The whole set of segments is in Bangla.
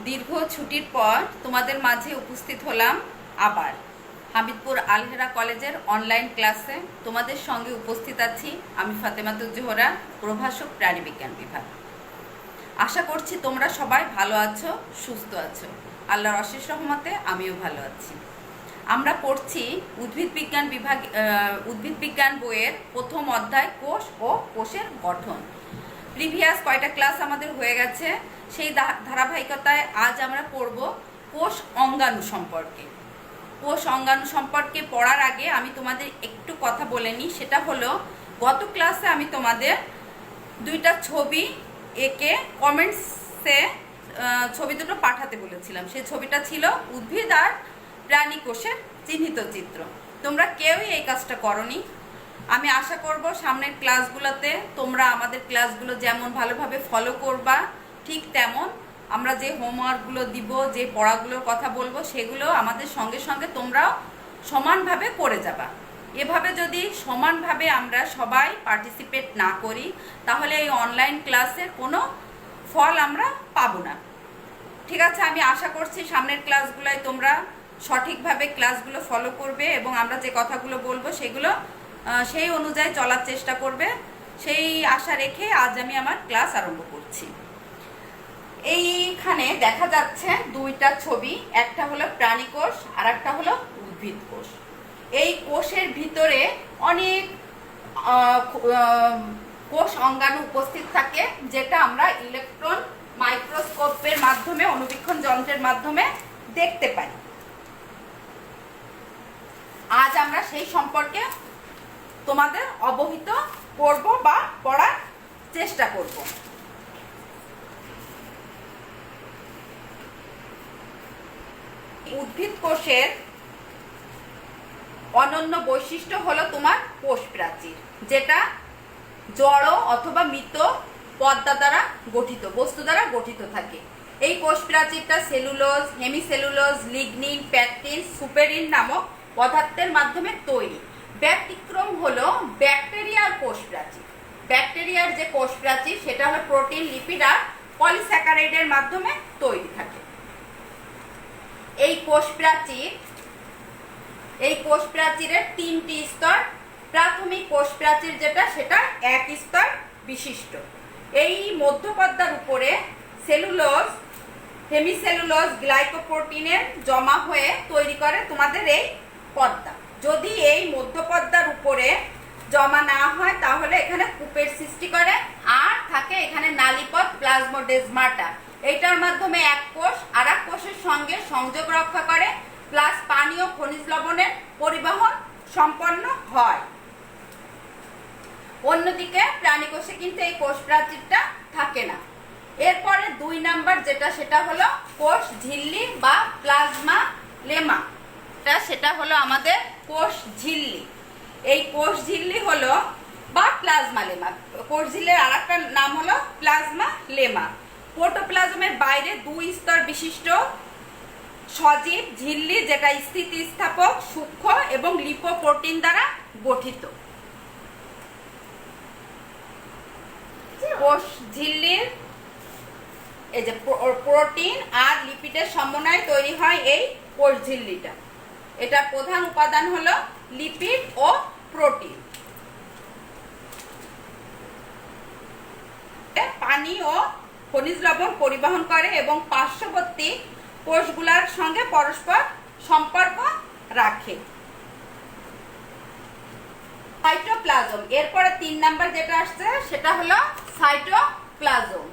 দীর্ঘ ছুটির পর তোমাদের মাঝে উপস্থিত হলাম আবার হামিদপুর আলহেরা কলেজের অনলাইন ক্লাসে। তোমাদের সঙ্গে উপস্থিত আছি আমি ফাতেমাতুজ জোহরা, প্রভাষক প্রাণীবিজ্ঞান বিভাগ। আশা করছি তোমরা সবাই ভালো আছো, সুস্থ আছো। আল্লাহর অশেষ রহমতে আমিও ভালো আছি। আমরা পড়ছি উদ্ভিদ বিজ্ঞান বইয়ের প্রথম অধ্যায় কোষ ও কোষের গঠন। প্রিভিয়াস কয়টা ক্লাস আমাদের হয়ে গেছে, সেই ধারাবাহিকতায় আজ আমরা পড়ব কোষ অঙ্গাণু সম্পর্কে। কোষ অঙ্গাণু সম্পর্কে পড়ার আগে আমি তোমাদের একটু কথা বলে নিই। সেটা হলো, গত ক্লাসে আমি তোমাদের দুইটা ছবি এঁকে কমেন্টসে ছবি দুটো পাঠাতে বলেছিলাম। সেই ছবিটা ছিল উদ্ভিদ আর প্রাণী কোষের চিহ্নিত চিত্র। তোমরা কেউই এই কাজটা করনি। আমি আশা করব সামনের ক্লাসগুলোতে তোমরা আমাদের ক্লাসগুলো যেমন ভালোভাবে ফলো করবা, ঠিক তেমন আমরা যে হোমওয়ার্কগুলো দিব, যে পড়াগুলোর কথা বলবো, সেগুলো আমাদের সঙ্গে সঙ্গে তোমরাও সমানভাবে করে যাবা। এভাবে যদি সমানভাবে আমরা সবাই পার্টিসিপেট না করি, তাহলে এই অনলাইন ক্লাসের কোনো ফল আমরা পাবো না। ঠিক আছে, আমি আশা করছি সামনের ক্লাসগুলোয় তোমরা সঠিকভাবে ক্লাসগুলো ফলো করবে এবং আমরা যে কথাগুলো বলবো সেগুলো সেই অনুযায়ী চলার চেষ্টা করবে। সেই আশা রেখে আজ আমি আমার ক্লাস আরম্ভ করছি। এইখানে দেখা যাচ্ছে দুইটা ছবি, একটা হলো প্রাণী কোষ আর একটা হলো উদ্ভিদ কোষ। এই কোষের ভিতরে অনেক কোষ অঙ্গাণু উপস্থিত থাকে, যেটা আমরা ইলেকট্রন মাইক্রোস্কোপের মাধ্যমে, অনুবীক্ষণ যন্ত্রের মাধ্যমে দেখতে পাই। আজ আমরা সেই সম্পর্কে তোমাদের অবহিত করব বা পড়ার চেষ্টা করব। উদ্ভিদ কোষের অনন্য বৈশিষ্ট্য হলো তোমার কোষ প্রাচীর, যেটা জড় অথবা মৃত পর্দা দ্বারা গঠিত, বস্তু দ্বারা গঠিত থাকে। এই কোষ প্রাচীরটা সেলুলোজ, হেমিসেলুলোজ, লিগনিন, প্যাকটিন, সুপেরিন নামক পদার্থের মাধ্যমে তৈরি। ব্যতিক্রম হলো ব্যাকটেরিয়ার কোষ প্রাচীর। ব্যাকটেরিয়ার যে কোষ প্রাচীর সেটা হলো প্রোটিন, লিপিড আর পলিস্যাকারাইডের মাধ্যমে তৈরি থাকে। এই কোষ প্রাচীরের তিনটি স্তর। প্রাথমিক কোষ প্রাচীর যেটা, সেটা এক স্তর বিশিষ্ট। এই মধ্যপর্দার উপরে সেলুলোজ, হেমিসেলুলোজ, গ্লাইকোপ্রোটিনের জমা হয়ে তৈরি করে তোমাদের এই পর্দা। যদি এই মধ্যপর্দার উপরে জমা না হয় তাহলে এখানে কূপের সৃষ্টি করে, আর থাকে এখানে নালীপথ, প্লাজমোডেজমাটা। এইটার মাধ্যমে এক কোষ আর এক কোষের সঙ্গে সংযোগ রক্ষা করে, প্লাস পানি ও খনিজ লবণের পরিবহন সম্পন্ন হয়। অন্যদিকে প্রাণী কোষে কিন্তু এই কোষ প্রাচীরটা থাকে না। এরপরে 2 নাম্বার যেটা, সেটা হলো কোষ ঝিল্লি বা প্লাজমা লেমা। সেটা হলো আমাদের কোষ ঝিল্লি। এই কোষ ঝিল্লি হলো বা প্লাজমা লেমা। কোষ ঝিল্লির আরেকটা নাম হলো প্লাজমা লেমা। প্রোটোপ্লাজমের বাইরে 2 স্তর বিশিষ্ট সজীব ঝিল্লি, যেটা স্থিতিস্থাপক, সূক্ষ্ম এবং লিপোপ্রোটিন দ্বারা গঠিত। কোষ ঝিল্লির এই যে প্রোটিন আর লিপিডের সমন্বয়ে তৈরি হয় এই কোষ ঝিল্লিটা। এটার প্রধান উপাদান হলো লিপিড ও প্রোটিন। পানি ও খনিজ লবণ পরিবহন করে এবং পার্শ্ববর্তী কোষগুলোর সঙ্গে পরস্পর সম্পর্ক রাখে। সাইটোপ্লাজম। এরপরে 3 নাম্বার যেটা আসছে সেটা হলো সাইটোপ্লাজম।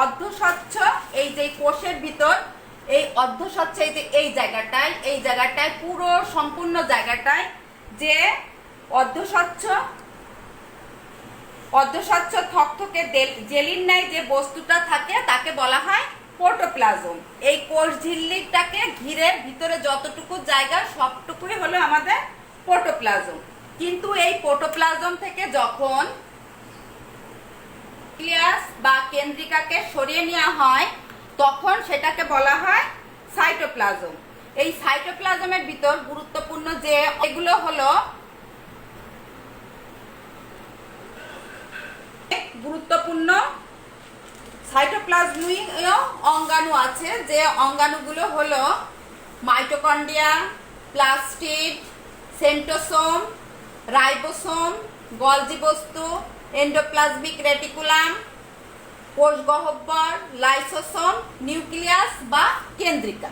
অর্ধস্বচ্ছ এই যে কোষের ভিতর, এই অর্ধস্বচ্ছ এই জায়গাটায় পুরো সম্পূর্ণ জায়গাটায় যে অর্ধস্বচ্ছ থকথকে জেলির ন্যায় যে বস্তুটা থাকে তাকে বলা হয় প্রোটোপ্লাজম। এই কোষ ঝিল্লিটাকে ঘিরে ভিতরে যতটুকু জায়গা সবটুকুই হলো আমাদের প্রোটোপ্লাজম। কিন্তু এই প্রোটোপ্লাজম থেকে যখন নিউক্লিয়াস বা কেন্দ্রিকাকে সরিয়ে নেওয়া হয়, তখন সেটাকে বলা হয় সাইটোপ্লাজম। এই সাইটোপ্লাজমের ভিতর গুরুত্বপূর্ণ যে এগুলো হলো গুরুত্বপূর্ণ সাইটোপ্লাজমীয় অঙ্গাণু আছে, যে অঙ্গাণুগুলো হলো mitochondria, plastid, centrosome, ribosome, Golgi বস্তু, এন্ডোপ্লাজমিক রেটিকুলাম, কোষ গহ্বর, লাইসোসোম, নিউক্লিয়াস বা কেন্দ্রিকা।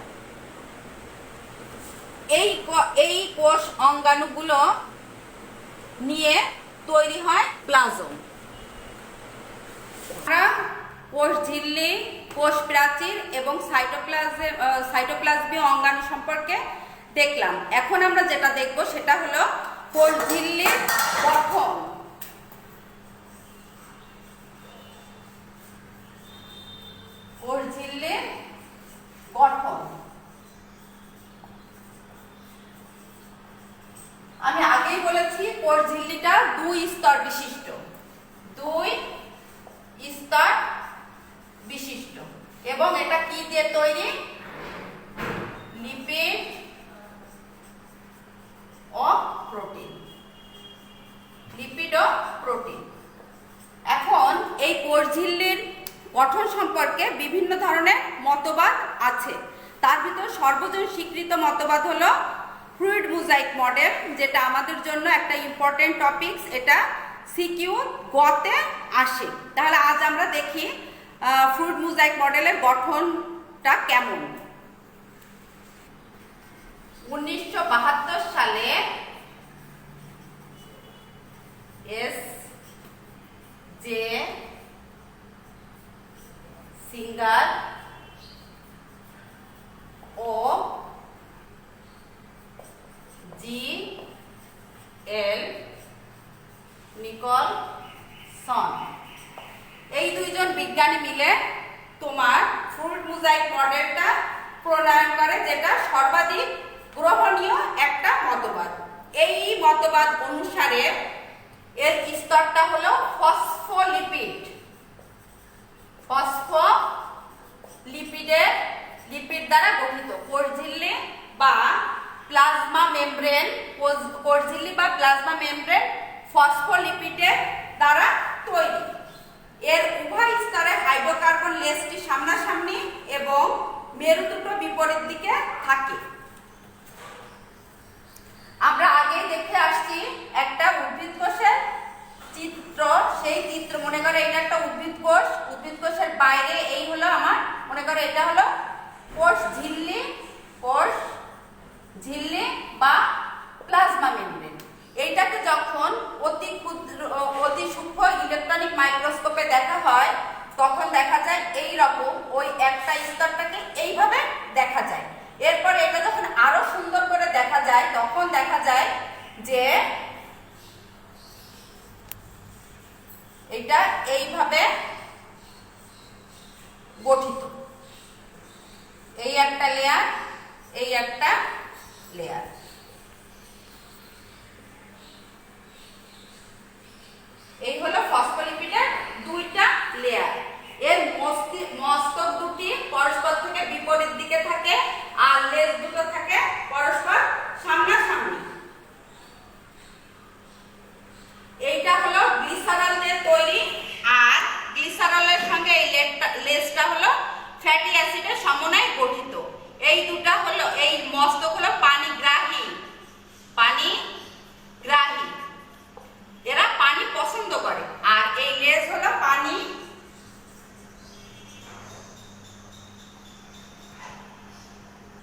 এই কোষ অঙ্গাণুগুলো নিয়ে তৈরি হয় প্লাজম। আমরা কোষ ঝিল্লি, কোষ প্রাচীর এবং সাইটোপ্লাজমীয় অঙ্গাণু সম্পর্কে দেখলাম। এখন আমরা যেটা দেখব সেটা হলো কোষ ঝিল্লির গঠন। কোষ ঝিল্লির গঠন আমি আগেই বলেছি, কোষ ঝিল্লিটা দুই স্তর বিশিষ্ট, এবং এটা কি দিয়ে তৈরি? লিপিড ও প্রোটিন। এখন এই কোষ ঝিল্লির গঠন সম্পর্কে বিভিন্ন ধরনের মতবাদ আছে। তার ভিতর সর্বজন স্বীকৃত মতবাদ হলো ফ্লুইড মোজাইক মডেল, যেটা আমাদের জন্য একটা ইম্পর্টেন্ট টপিকস। এটা সিকিউ গতে আসে। তাহলে আজ আমরা দেখি ফ্লুইড মোজাইক মডেলের গঠনটা কেমন। 1972 সালে জে সিঙ্গার ও জি.এল. নিকলসন এই দুইজন বিজ্ঞানী মিলে তোমার ফ্লুইড মোজাইক মডেলটা প্রণয়ন করে, যেটা সর্বাধিক গ্রহণীয় একটা মতবাদ। এই মতবাদ অনুসারে এর স্তরটা হলো লিপিড দ্বারা গঠিত। কোষ ঝিল্লি বা প্লাজমা মেমব্রেন ফসফোলিপিডের দ্বারা তৈরি। এর উভয় স্তরে হাইড্রোকার্বন লেজটি সামনাসামনি এবং মেরু দুটো বিপরীত দিকে থাকে। আমরা আগে দেখে আসছি একটা উদ্ভিদ কোষের চিত্র। সেই চিত্র মনে করে এটা একটা উদ্ভিদ কোষের বাইরে এই হলো আমার, মনে করে এটা হলো কোষ ঝিল্লি বা প্লাজমা মেমব্রেন। এইটাকে যখন অতি সূক্ষ্ম ইলেকট্রনিক মাইক্রোস্কোপে দেখা হয়, তখন দেখা যায় এই রকম ওই একটা স্তরটাকে এইভাবে দেখা যায়। এরপর এটা যখন আরো সুন্দর করে দেখা যায়, তখন দেখা যায় যে এটা এইভাবে গঠিত। এই একটা লেয়ার, এই একটা লেয়ার। এই হলো ফসফোলিপিডের দুইটা লেয়ার। এর মস্তক দুটি পরস্পর থেকে বিপরীত দিকে থাকে, আর লেজ দুটো থাকে পরস্পর সামনাসামনি। এইটা হলো গ্লিসারল দিয়ে তৈরি, আর গ্লিসারলের সঙ্গে এই লেজটা হলো ফ্যাটি অ্যাসিডের সমন্বয়ে গঠিত। এই দুটা হলো, এই মস্তক হলো পানিগ্রাহী। এরা পানি পছন্দ করে, আর এই লেজ হলো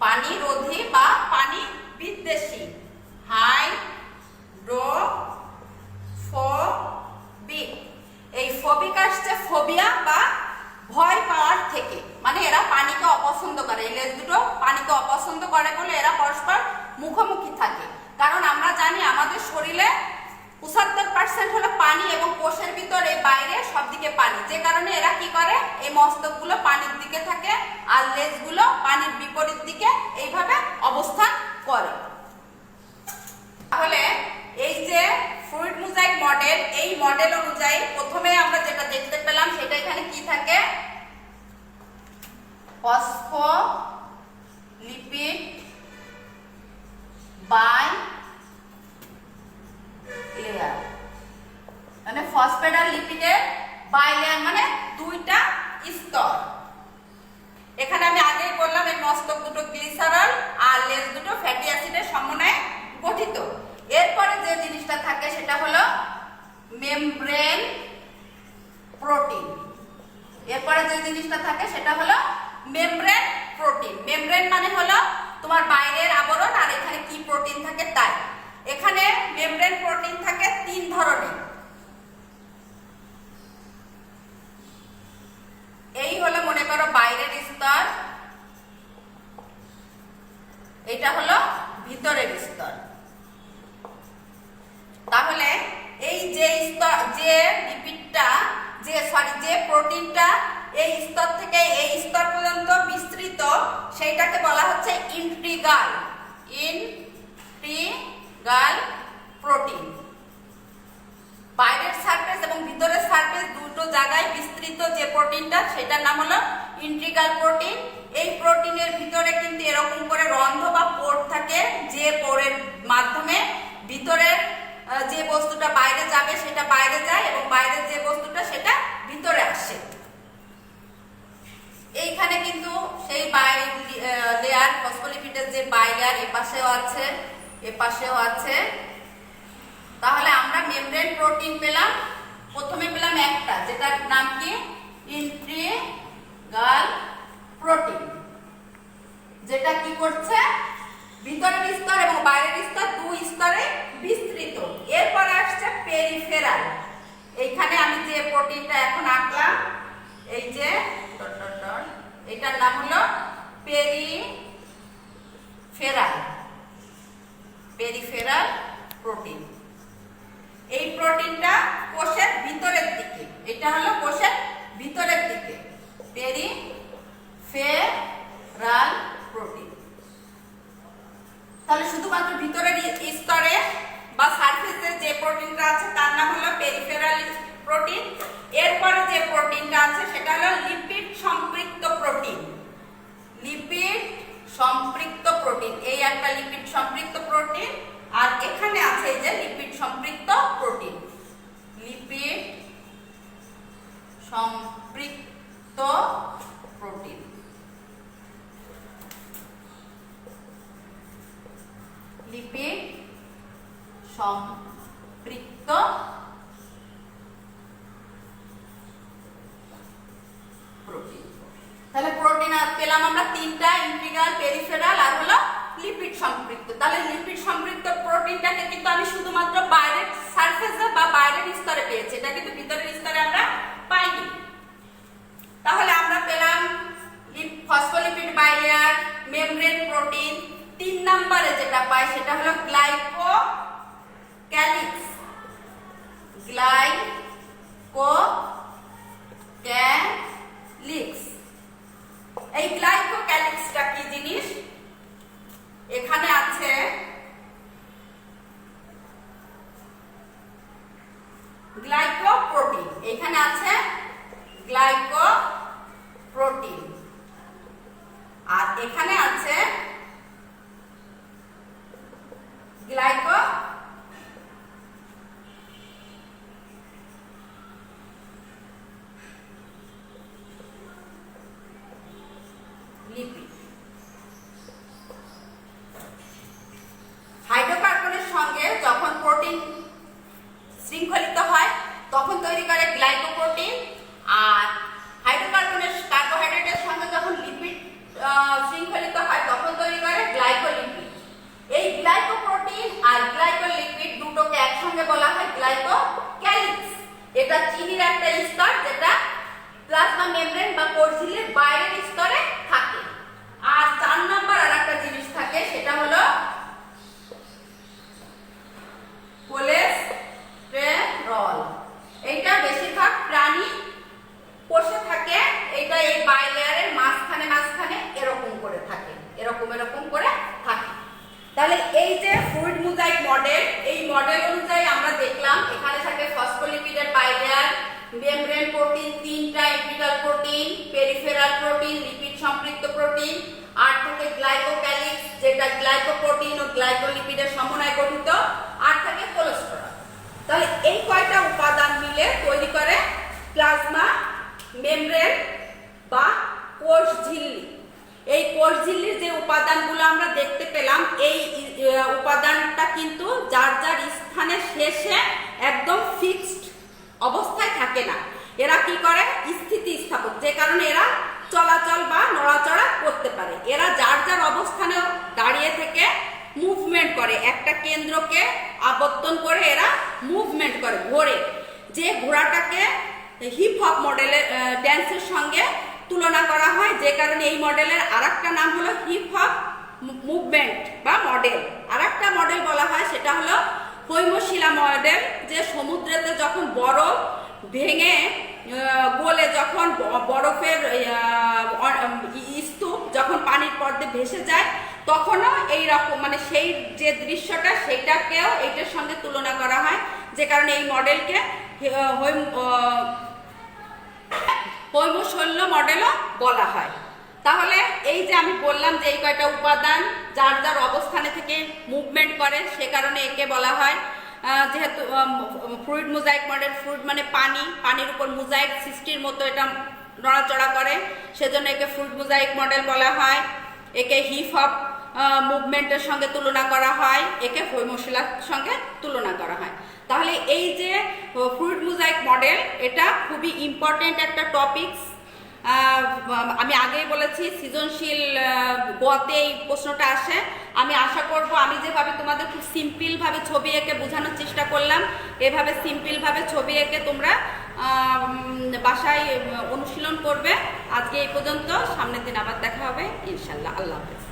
পানি রোধী বা পানি বিদ্বেষী। হাইড্রোফোবিক। এই ফোবিক আসছে ফোবিয়া বা ভয় পাওয়ার থেকে, মানে এরা পানিকে অপছন্দ করে। এই লেজ দুটো পানিকে অপছন্দ করে বলে এরা পরস্পর মুখোমুখি থাকে। কারণ আমরা জানি আমাদের শরীরে 75% হলো পানি, এবং কোষের ভিতরে বাইরে সব দিকে পানি। যে কারণে এরা কি করে, এই মস্তকগুলো পানির দিকে থাকে আর লেজগুলো পানির বিপরীত দিকে এইভাবে অবস্থান করে। তাহলে এই যে ফ্লুইড মোজাইক মডেল, এই মডেল অনুযায়ী প্রথমে আমরা যেটা দেখতে পেলাম সেটা এখানে কি থাকে, ফসফোলিপিড বাই লেয়ার, মানে ফসফেট আর লিপিডের বাই লেয়ার, মানে দুইটা স্তর। মস্তক দুটো গ্লিসারল আর লেজ দুটো ফ্যাটি অ্যাসিডের সমন্বয়ে গঠিত। এরপরে যে জিনিসটা থাকে সেটা হলো মেমব্রেন প্রোটিন। এরপরে যে জিনিসটা থাকে সেটা হলো মেমব্রেন প্রোটিন। মেমব্রেন মানে হলো তোমার বাইরের আবরণ, আর এখানে কি প্রোটিন থাকে তাই। এখানে মেমব্রেন প্রোটিন থাকে 3 ধরনের। এই হলো মনে করো বাইরের স্তর, এটা হলো ভিতরের স্তর। তাহলে এই যে স্তর, যে লিপিডটা, যে প্রোটিনটা এই স্তর থেকে এই স্তর পর্যন্ত বিস্তৃত, সেইটাকে বলা হচ্ছে ইন্ট্রিগাল প্রোটিন। বাইরের সারফেস এবং ভিতরের সারফেস দুটো জায়গায় বিস্তৃত যে প্রোটিনটা, সেটার নাম হলো ইন্ট্রিগাল প্রোটিন। এই প্রোটিনের ভিতরে কিন্তু এরকম করে রন্ধ্র বা পোর থাকে, যে পোরের মাধ্যমে ভিতরের যে বস্তুটা বাইরে যাবে সেটা বাইরে যায় এবং বাইরের যে বস্তুটা সেটা ভিতরে আসে। এইখানে কিন্তু সেই লেয়ার ফসফোলিপিডের যে বাইলেয়ার এপাশেও আছে, এপাশেও আছে। তাহলে আমরা মেমব্রেন প্রোটিন পেলাম, প্রথমে পেলাম একটা, যেটার নাম কি ইন্ট্রিগাল প্রোটিন, যেটা কি করছে ভিতরের স্তর এবং বাইরের স্তর দুই স্তরে বিস্তৃত। এরপর আসছে পেরিফেরাল। এইখানে আমি যে প্রোটিনটা এখন আঁকলাম, এই যে এটার নাম হলো পেরিফেরাল প্রোটিন। এই প্রোটিনটা কোষের ভিতরের দিকে, এটা হলো কোষের ভিতরের দিকে পেরিফেরাল প্রোটিন। তাহলে শুধুমাত্র ভিতরের স্তরে বা সারফেসে যে প্রোটিনটা আছে তার নাম হলো পেরিফেরাল প্রোটিন। এরপরে যে প্রোটিনটা আছে সেটা হলো লিপিড সম্পৃক্ত প্রোটিন। লিপিড সম্পৃক্ত প্রোটিন, এই একটা লিপিড সম্পৃক্ত প্রোটিন, আর এখানে আছে এই যে লিপিড সম্পৃক্ত প্রোটিন। লিপিড সম্পৃক্ত প্রোটিন। লিপিড সম্পৃক্ত প্রোটিন। তাহলে প্রোটিন পেলাম আমরা তিনটা, ইন্ট্রিগাল, পেরিফেরাল আর হলো লিপিড সম্পৃক্ত। তাহলে লিপিড সম্পৃক্ত প্রোটিনটাকে কিন্তু আমি শুধুমাত্র বাইরের সারফেসে বা বাইরের স্তরে পেয়েছি, এটা কিন্তু ভিতরের স্তরে আমরা পাইনি। তাহলে আমরা পেলাম ফসফোলিপিড বাইলেয়ার, মেমব্রেন প্রোটিন। 3 নম্বরে যেটা পাই সেটা হলো গ্লাইকোক্যালিক্স। গ্লাইকোক্যালিক্স, এই গ্লাইকোক্যালিক্সটা কি জিনিস? এখানে আছে গ্লাইকোপ্রোটিন, এখানে আছে গ্লাইকোপ্রোটিন, আর এখানে আছে লিপিড। হাইড্রোকার্বনের সঙ্গে যখন প্রোটিন শৃঙ্খলিত হয় তখন তৈরি করে গ্লাইকোপ্রোটিন, আর হাইড্রোকার্বনের কার্বোহাইড্রেটের সঙ্গে যখন লিপিড শৃঙ্খলিত হয় তখন তৈরি করে গ্লাইকোলিপিড। এই গ্লাইকোপ্রোটিন আর গ্লাইকোলিপিড দুটোকে একসঙ্গে বলা হয় গ্লাইকোক্যালিক্স। এটা চিনির একটা স্তর যেটা প্লাজমা মেমব্রেন বা কোষঝিল্লির বাইরের স্তরে থাকে। আর 4 নম্বর আর একটা জিনিস থাকে, সেটা হলো কোলেস্টেরল। এইটা বেশিরভাগ প্রাণী কোষে থাকে, এটা এই বাইলেয়ারের মাঝখানে এরকম করে থাকে, এরকম করে থাকে। তাহলে এই যে ফ্লুইড মোজাইক মডেল, এই মডেল অনুযায়ী আমরা দেখলাম এখানে থাকে ফসফোলিপিডের বাইলেয়ার, মেমব্রেন প্রোটিন 3টা, integral protein, peripheral protein, lipid সম্পৃক্ত প্রোটিন, আর থাকে গ্লাইকোক্যালিক্স যেটা গ্লাইকোপ্রোটিন ও গ্লাইকোলিপিডের সমন্বয়ে গঠিত, আর থাকে কোলেস্টেরল। তাহলে এই কয়টা উপাদান মিলে তৈরি করে প্লাজমা মেমব্রেন বা কোষঝিল্লি। এই কোষ ঝিল্লির যে উপাদানগুলো আমরা দেখতে পেলাম, এই উপাদানটা কিন্তু যার যার স্থানে শেষে একদম ফিক্সড অবস্থায় থাকে না। এরা কি করে, স্থিতিস্থাপক, যে কারণে এরা চলাচল বা নড়াচড়া করতে পারে। এরা যার যার অবস্থানে দাঁড়িয়ে থেকে মুভমেন্ট করে, একটা কেন্দ্রকে আবর্তন করে এরা মুভমেন্ট করে, ঘোরে। যে ঘোড়াটাকে হিপ হপ মডেলের ড্যান্সের সঙ্গে তুলনা করা হয়, যে কারণে এই মডেলের আরেকটা নাম হলো হিপ হপ মুভমেন্ট বা মডেল। আরেকটা মডেল বলা হয়, সেটা হলো হৈমশিলা মডেল, যে সমুদ্রেতে যখন বরফ ভেঙে গলে যখন বরফের স্তূপ যখন পানির পর্দে ভেসে যায়, তখনও এই রকম মানে সেই যে দৃশ্যটা সেটাকেও এইটার সঙ্গে তুলনা করা হয়, যে কারণে এই মডেলকে হৈমশল্য মডেলও বলা হয়। তাহলে এই যে আমি বললাম যে এই কয়টা উপাদান যার যার অবস্থানে থেকে মুভমেন্ট করে, সে কারণে একে বলা হয়, যেহেতু ফ্লুইড মোজাইক মডেল, ফ্লুইড মানে পানি, পানির উপর মোজাইক সৃষ্টির মতো এটা নড়াচড়া করে, সেজন্য একে ফ্লুইড মোজাইক মডেল বলা হয়। একে হিপ হপ মুভমেন্টের সঙ্গে তুলনা করা হয়, একে হৈমশিলার সঙ্গে তুলনা করা হয়। তাহলে এই যে ফ্লুইড মোজাইক মডেল, এটা খুবই ইম্পর্টেন্ট একটা টপিকস। আমি আগেই বলেছি সৃজনশীল গতে এই প্রশ্নটা আসে। আমি আশা করব আমি যেভাবে তোমাদের খুব সিম্পলভাবে ছবি এঁকে বোঝানোর চেষ্টা করলাম, এভাবে সিম্পলভাবে ছবি এঁকে তোমরা বাসায় অনুশীলন করবে। আজকে এই পর্যন্ত, সামনের দিন আবার দেখা হবে ইনশাল্লাহ। আল্লাহ হাফেজ।